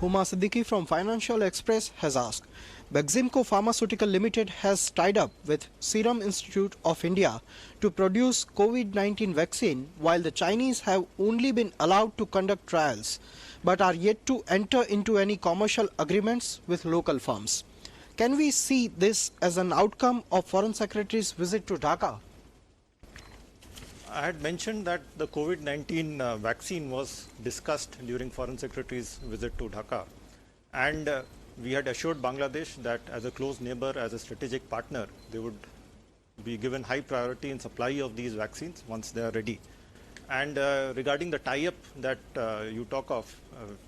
Huma Siddiqui from Financial Express has asked, Beximco Pharmaceutical Limited has tied up with Serum Institute of India to produce COVID-19 vaccine while the Chinese have only been allowed to conduct trials but are yet to enter into any commercial agreements with local firms. Can we see this as an outcome of Foreign Secretary's visit to Dhaka? I had mentioned that the COVID-19 vaccine was discussed during Foreign Secretary's visit to Dhaka, and we had assured Bangladesh that as a close neighbor, as a strategic partner, they would be given high priority in supply of these vaccines once they are ready. And regarding the tie-up that you talk of,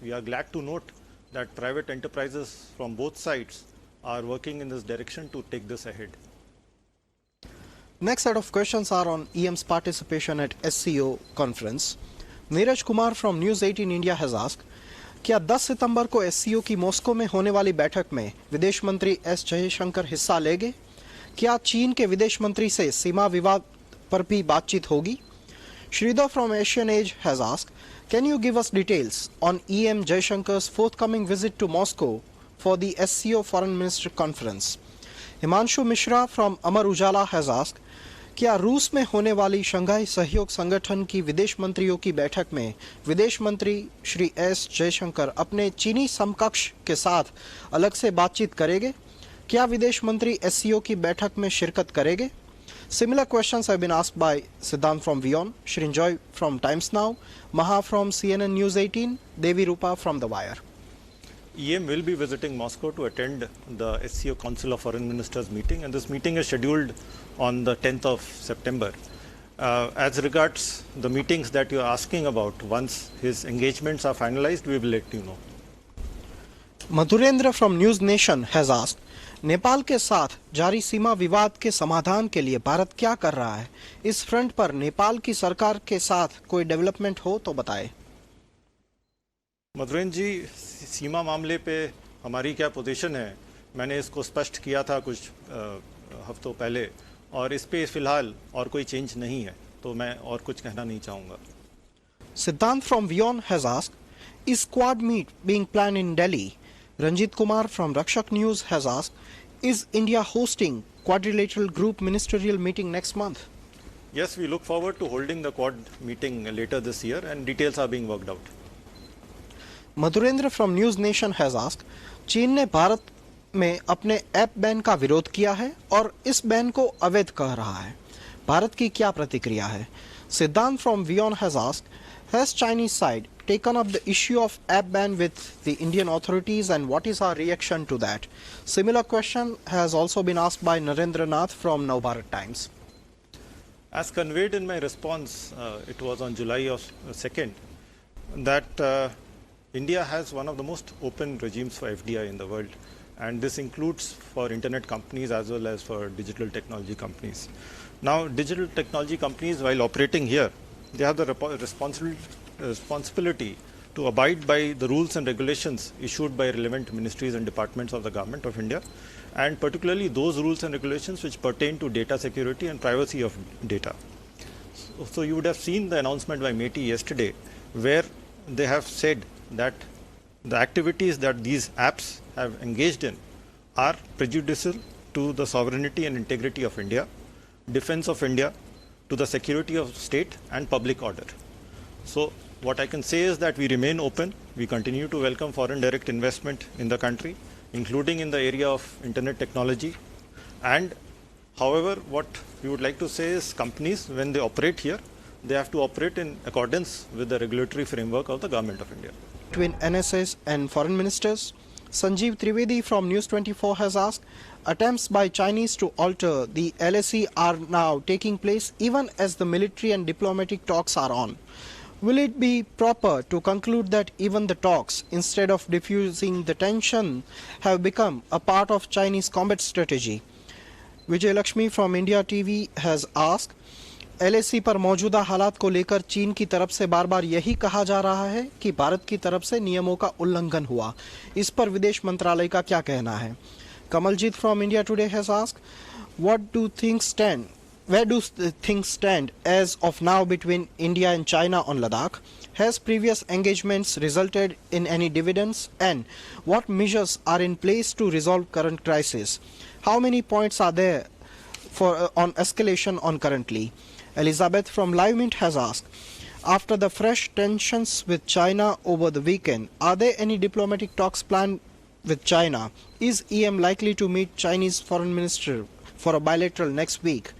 we are glad to note that private enterprises from both sides are working in this direction to take this ahead. Next set of questions are on EM's participation at SCO conference. Neeraj Kumar from News 18 India has asked, क्या 10 सितंबर को SCO की Moscow में होने वाली बैठक में विदेश मंत्री एस जयशंकर हिस्सा लेंगे? क्या चीन के विदेश मंत्री से सीमा विवाद पर भी बातचीत होगी? Sridhar from Asian Age has asked, can you give us details on EM Jayashankar's forthcoming visit to Moscow for the SCO Foreign Minister Conference? Himanshu Mishra from Amar Ujala has asked, क्या रूस में होने वाली Shanghai सहयोग संगठन की विदेश मंत्रियों की बैठक में विदेश मंत्री श्री एस जयशंकर अपने चीनी समकक्ष के साथ अलग से बातचीत करेंगे? क्या विदेश एससीओ SCO की बैठक में शिरकत करेंगे? Similar questions have been asked by Siddhant from Vion, Shrinjoy from Times Now, Maha from CNN News 18, Devi Rupa from The Wire. EM will be visiting Moscow to attend the SCO Council of Foreign Ministers meeting, and this meeting is scheduled on the 10th of September. As regards the meetings that you are asking about, once his engagements are finalized, we will let you know. Madhurendra from News Nation has asked, Nepal के साथ जारी सीमा विवाद के समाधान के लिए भारत क्या कर रहा है? इस फ्रंट पर नेपाल की सरकार के साथ कोई डेवलपमेंट हो तो बताएं। मधुरेंद्र जी, सीमा मामले पे हमारी क्या पोजीशन है, मैंने इसको स्पष्ट किया था कुछ हफ्तों पहले, और इस पे फिलहाल और कोई चेंज नहीं है, तो मैं और कुछ कहना नहीं चाहूँगा। सिद्धांत फ्रॉम वियॉन has asked, is squad meet being planned in Delhi? Ranjit Kumar from Rakshak News has asked, is India hosting quadrilateral group ministerial meeting next month? Yes, we look forward to holding the quad meeting later this year, and details are being worked out. Madhurendra from News Nation has asked, चीन ने भारत में अपने app ban का विरोध किया है और इस बैन को अवैध कह रहा है। भारत की क्या प्रतिक्रिया है? सिद्धांत from Vion has asked, has Chinese side taken up the issue of app ban with the Indian authorities, and what is our reaction to that? Similar question has also been asked by Narendra Nath from Navbharat Times. As conveyed in my response, it was on July 2nd, that India has one of the most open regimes for FDI in the world, and this includes for internet companies as well as for digital technology companies. Now, digital technology companies, while operating here, they have the responsibility to abide by the rules and regulations issued by relevant ministries and departments of the Government of India, and particularly those rules and regulations which pertain to data security and privacy of data. So you would have seen the announcement by METI yesterday, where they have said that the activities that these apps have engaged in are prejudicial to the sovereignty and integrity of India, defense of India, to the security of state and public order. So what I can say is that we remain open. We continue to welcome foreign direct investment in the country, including in the area of internet technology. And however, what we would like to say is companies, when they operate here, they have to operate in accordance with the regulatory framework of the Government of India. Between NSS and foreign ministers, Sanjeev Trivedi from News 24 has asked, attempts by Chinese to alter the LSE are now taking place even as the military and diplomatic talks are on. Will it be proper to conclude that even the talks, instead of diffusing the tension, have become a part of Chinese combat strategy? Vijay Lakshmi from India TV has asked, LSE पर मौजूदा हालात को लेकर चीन की तरफ से बार बार यही कहा जा रहा है कि भारत की तरफ से नियमों का उल्लंघन हुआ। इस पर विदेश मंत्रालय का क्या कहना है? Kamaljeet from India Today has asked, where do things stand as of now between India and China on Ladakh? Has previous engagements resulted in any dividends? And what measures are in place to resolve current crisis? How many points are there for on escalation on currently? Elizabeth from Live Mint has asked, after the fresh tensions with China over the weekend, are there any diplomatic talks planned with China? Is EM likely to meet Chinese foreign minister for a bilateral next week?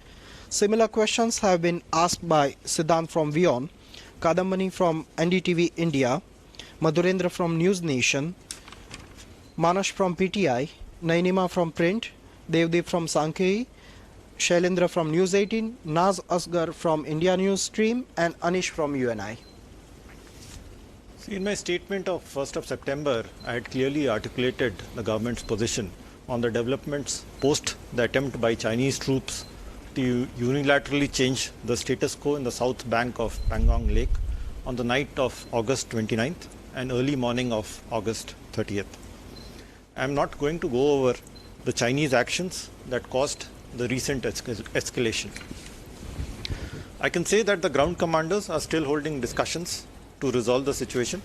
Similar questions have been asked by Siddhant from Vion, Kadambani from NDTV India, Madhurendra from News Nation, Manash from PTI, Nainima from Print, Devdeep from Sankei, Shailendra from News 18, Naz Asgar from India News Stream, and Anish from UNI. See, in my statement of 1st of September, I had clearly articulated the government's position on the developments post the attempt by Chinese troops to unilaterally change the status quo in the south bank of Pangong Lake on the night of August 29th and early morning of August 30th. I am not going to go over the Chinese actions that caused the recent escalation. I can say that the ground commanders are still holding discussions to resolve the situation.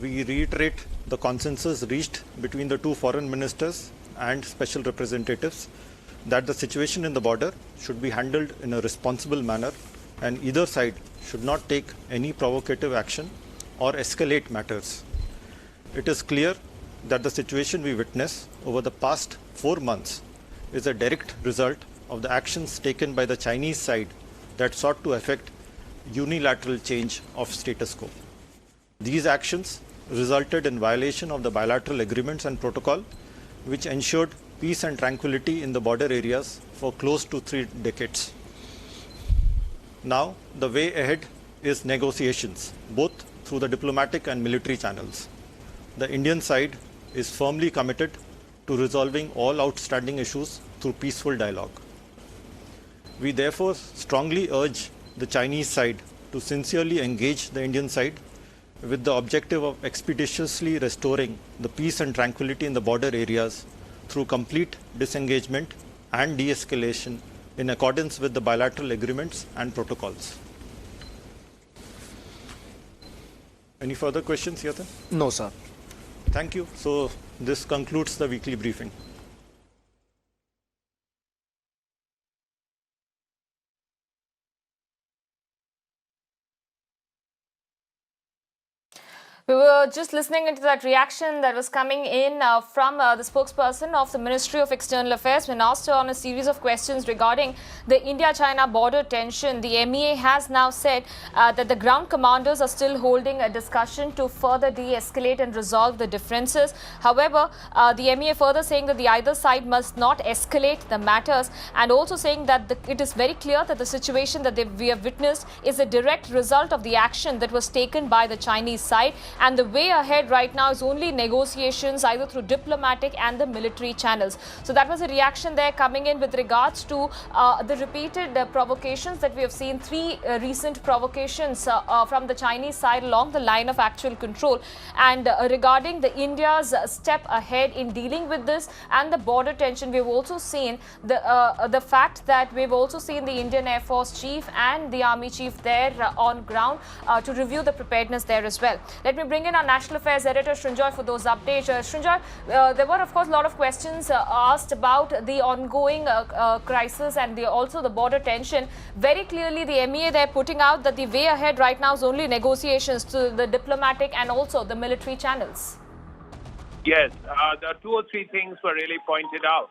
We reiterate the consensus reached between the two foreign ministers and special representatives that the situation in the border should be handled in a responsible manner and either side should not take any provocative action or escalate matters. It is clear that the situation we witness over the past 4 months is a direct result of the actions taken by the Chinese side that sought to effect unilateral change of status quo. These actions resulted in violation of the bilateral agreements and protocol, which ensured peace and tranquility in the border areas for close to 3 decades. Now, the way ahead is negotiations, both through the diplomatic and military channels. The Indian side is firmly committed to resolving all outstanding issues through peaceful dialogue. We therefore strongly urge the Chinese side to sincerely engage the Indian side with the objective of expeditiously restoring the peace and tranquility in the border areas through complete disengagement and de-escalation in accordance with the bilateral agreements and protocols. Any further questions, Yatan? No, sir. Thank you. So this concludes the weekly briefing. We were just listening into that reaction that was coming in from the spokesperson of the Ministry of External Affairs when asked on a series of questions regarding the India-China border tension. The MEA has now said that the ground commanders are still holding a discussion to further de-escalate and resolve the differences. However, the MEA further saying that the either side must not escalate the matters, and also saying that it is very clear that the situation that we have witnessed is a direct result of the action that was taken by the Chinese side. And the way ahead right now is only negotiations either through diplomatic and the military channels. So that was a reaction there coming in with regards to the repeated provocations that we have seen, 3 recent provocations from the Chinese side along the line of actual control. And regarding the India's step ahead in dealing with this and the border tension, we've also seen the fact that we've also seen the Indian Air Force chief and the Army chief there on ground to review the preparedness there as well. Let me bring in our National Affairs editor Srinjoy for those updates. Srinjoy, there were of course a lot of questions asked about the ongoing crisis and also the border tension. Very clearly the MEA they're putting out that the way ahead right now is only negotiations to the diplomatic and also the military channels. Yes, the 2 or 3 things were really pointed out.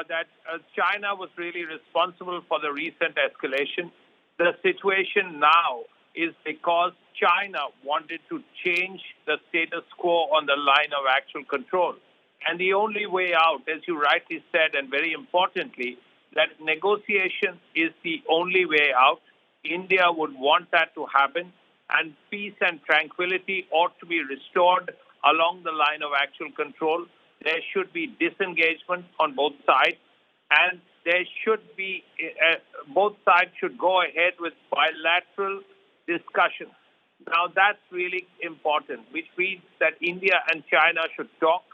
That China was really responsible for the recent escalation. The situation now is because China wanted to change the status quo on the line of actual control. And the only way out, as you rightly said, and very importantly, that negotiation is the only way out. India would want that to happen, and peace and tranquility ought to be restored along the line of actual control. There should be disengagement on both sides, and there should be, both sides should go ahead with bilateral discussions. Now, that's really important, which means that India and China should talk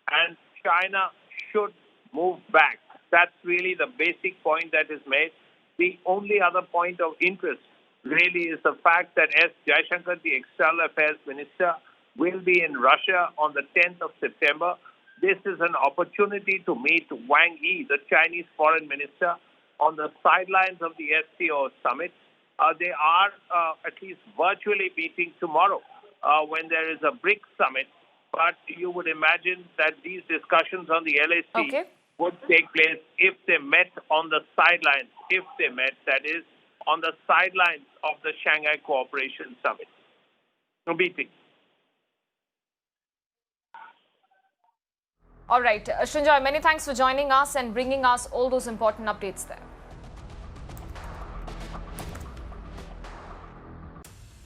and China should move back. That's really the basic point that is made. The only other point of interest really is the fact that S. Jaishankar, the External Affairs Minister, will be in Russia on the 10th of September. This is an opportunity to meet Wang Yi, the Chinese Foreign Minister, on the sidelines of the SCO summit. They are at least virtually meeting tomorrow when there is a BRICS summit. But you would imagine that these discussions on the LAC would take place if they met on the sidelines, if they met, that is, on the sidelines of the Shanghai Cooperation Summit meeting. All right, Srinjoy, many thanks for joining us and bringing us all those important updates there.